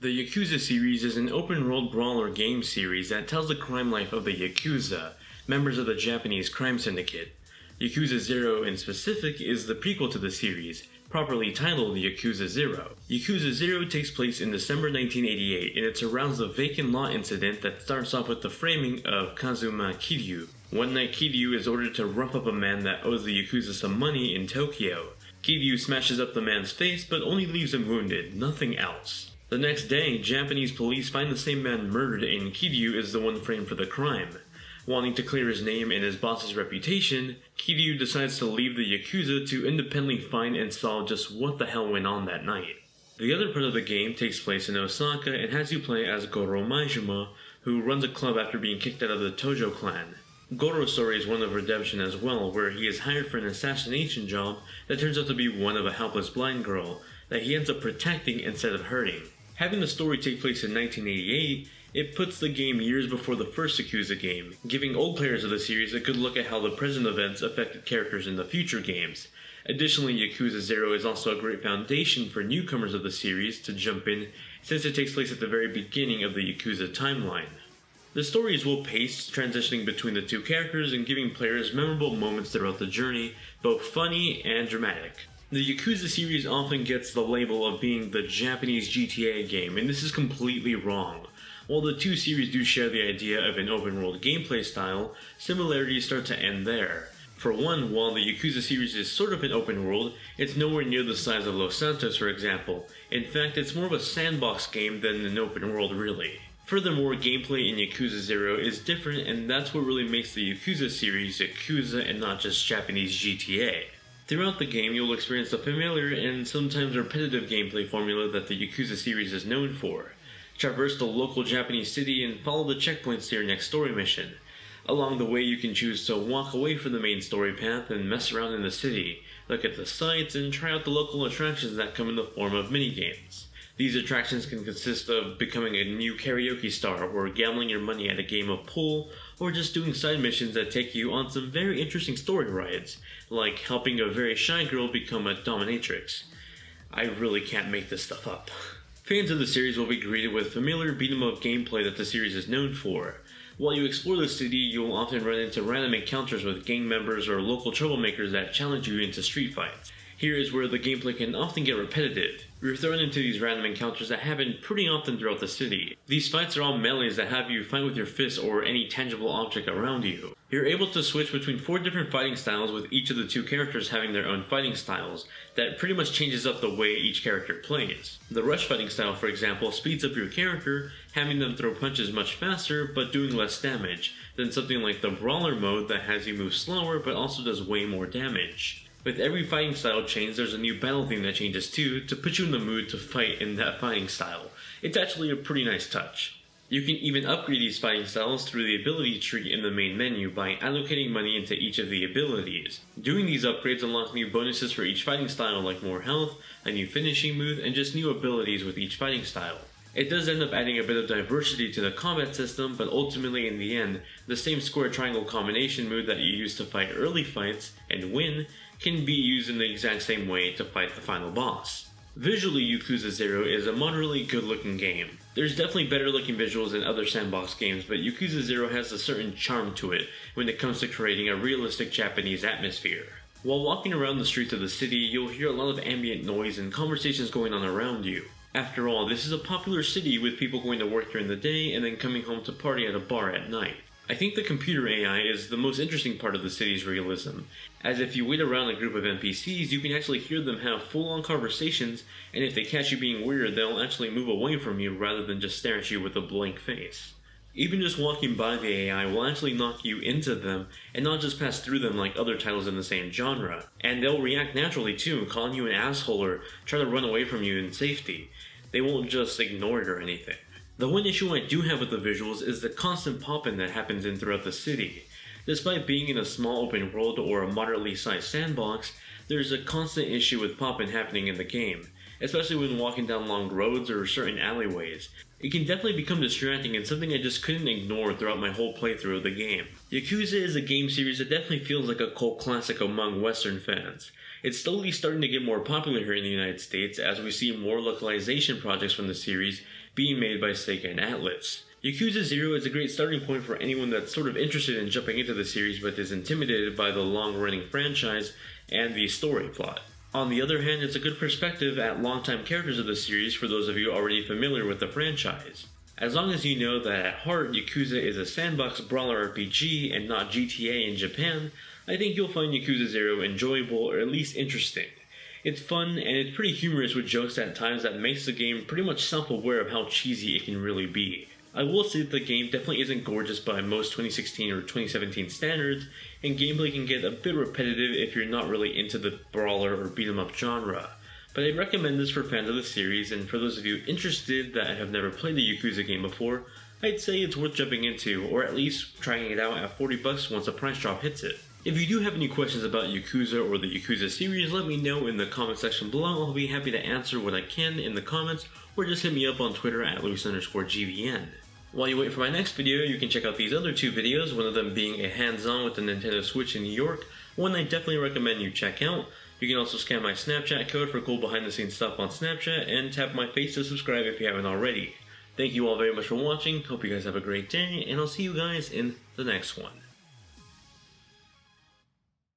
The Yakuza series is an open-world brawler game series that tells the crime life of the Yakuza, members of the Japanese crime syndicate. Yakuza 0 in specific is the prequel to the series, properly titled Yakuza 0. Yakuza 0 takes place in December 1988 and it surrounds the vacant lot incident that starts off with the framing of Kazuma Kiryu. One night Kiryu is ordered to rough up a man that owes the Yakuza some money in Tokyo. Kiryu smashes up the man's face but only leaves him wounded, nothing else. The next day, Japanese police find the same man murdered and Kiryu is the one framed for the crime. Wanting to clear his name and his boss's reputation, Kiryu decides to leave the Yakuza to independently find and solve just what the hell went on that night. The other part of the game takes place in Osaka and has you play as Goro Maejima, who runs a club after being kicked out of the Tojo clan. Goro's story is one of redemption as well, where he is hired for an assassination job that turns out to be one of a helpless blind girl that he ends up protecting instead of hurting. Having the story take place in 1988, it puts the game years before the first Yakuza game, giving old players of the series a good look at how the present events affected characters in the future games. Additionally, Yakuza 0 is also a great foundation for newcomers of the series to jump in, since it takes place at the very beginning of the Yakuza timeline. The story is well paced, transitioning between the two characters and giving players memorable moments throughout the journey, both funny and dramatic. The Yakuza series often gets the label of being the Japanese GTA game, and this is completely wrong. While the two series do share the idea of an open-world gameplay style, similarities start to end there. For one, while the Yakuza series is sort of an open world, it's nowhere near the size of Luis-Santos, for example. In fact, it's more of a sandbox game than an open world really. Furthermore, gameplay in Yakuza 0 is different, and that's what really makes the Yakuza series Yakuza and not just Japanese GTA. Throughout the game, you'll experience the familiar and sometimes repetitive gameplay formula that the Yakuza series is known for. Traverse the local Japanese city and follow the checkpoints to your next story mission. Along the way, you can choose to walk away from the main story path and mess around in the city, look at the sights, and try out the local attractions that come in the form of minigames. These attractions can consist of becoming a new karaoke star, or gambling your money at a game of pool, or just doing side missions that take you on some very interesting story rides, like helping a very shy girl become a dominatrix. I really can't make this stuff up. Fans of the series will be greeted with familiar beat-em-up gameplay that the series is known for. While you explore the city, you will often run into random encounters with gang members or local troublemakers that challenge you into street fights. Here is where the gameplay can often get repetitive. You're thrown into these random encounters that happen pretty often throughout the city. These fights are all melees that have you fight with your fists or any tangible object around you. You're able to switch between 4 different fighting styles, with each of the 2 characters having their own fighting styles that pretty much changes up the way each character plays. The rush fighting style, for example, speeds up your character, having them throw punches much faster but doing less damage, than something like the brawler mode that has you move slower but also does way more damage. With every fighting style change, there's a new battle theme that changes too, to put you in the mood to fight in that fighting style. It's actually a pretty nice touch. You can even upgrade these fighting styles through the ability tree in the main menu by allocating money into each of the abilities. Doing these upgrades unlocks new bonuses for each fighting style, like more health, a new finishing move, and just new abilities with each fighting style. It does end up adding a bit of diversity to the combat system, but ultimately in the end, the same square triangle combination move that you use to fight early fights and win can be used in the exact same way to fight the final boss. Visually, Yakuza 0 is a moderately good looking game. There's definitely better looking visuals than other sandbox games, but Yakuza 0 has a certain charm to it when it comes to creating a realistic Japanese atmosphere. While walking around the streets of the city, you'll hear a lot of ambient noise and conversations going on around you. After all, this is a popular city with people going to work during the day and then coming home to party at a bar at night. I think the computer AI is the most interesting part of the city's realism, as if you wait around a group of NPCs, you can actually hear them have full-on conversations, and if they catch you being weird, they'll actually move away from you rather than just stare at you with a blank face. Even just walking by the AI will actually knock you into them, and not just pass through them like other titles in the same genre. And they'll react naturally too, calling you an asshole or try to run away from you in safety. They won't just ignore it or anything. The one issue I do have with the visuals is the constant pop-in that happens in throughout the city. Despite being in a small open world or a moderately sized sandbox, there's a constant issue with pop-in happening in the game. especially when walking down long roads or certain alleyways. It can definitely become distracting and something I just couldn't ignore throughout my whole playthrough of the game. Yakuza is a game series that definitely feels like a cult classic among Western fans. It's slowly starting to get more popular here in the United States as we see more localization projects from the series being made by Sega and Atlus. Yakuza 0 is a great starting point for anyone that's sort of interested in jumping into the series but is intimidated by the long-running franchise and the story plot. On the other hand, it's a good perspective at longtime characters of the series for those of you already familiar with the franchise. As long as you know that at heart Yakuza is a sandbox brawler RPG and not GTA in Japan, I think you'll find Yakuza 0 enjoyable or at least interesting. It's fun and it's pretty humorous with jokes at times that makes the game pretty much self-aware of how cheesy it can really be. I will say that the game definitely isn't gorgeous by most 2016 or 2017 standards, and gameplay can get a bit repetitive if you're not really into the brawler or beat-em-up genre. But I'd recommend this for fans of the series, and for those of you interested that have never played the Yakuza game before, I'd say it's worth jumping into, or at least trying it out at $40 once the price drop hits it. If you do have any questions about Yakuza or the Yakuza series, let me know in the comment section below. I'll be happy to answer what I can in the comments, or just hit me up on Twitter at Luis_GVN. While you wait for my next video, you can check out these other two videos, one of them being a hands-on with the Nintendo Switch in New York, one I definitely recommend you check out. You can also scan my Snapchat code for cool behind-the-scenes stuff on Snapchat, and tap my face to subscribe if you haven't already. Thank you all very much for watching, hope you guys have a great day, and I'll see you guys in the next one.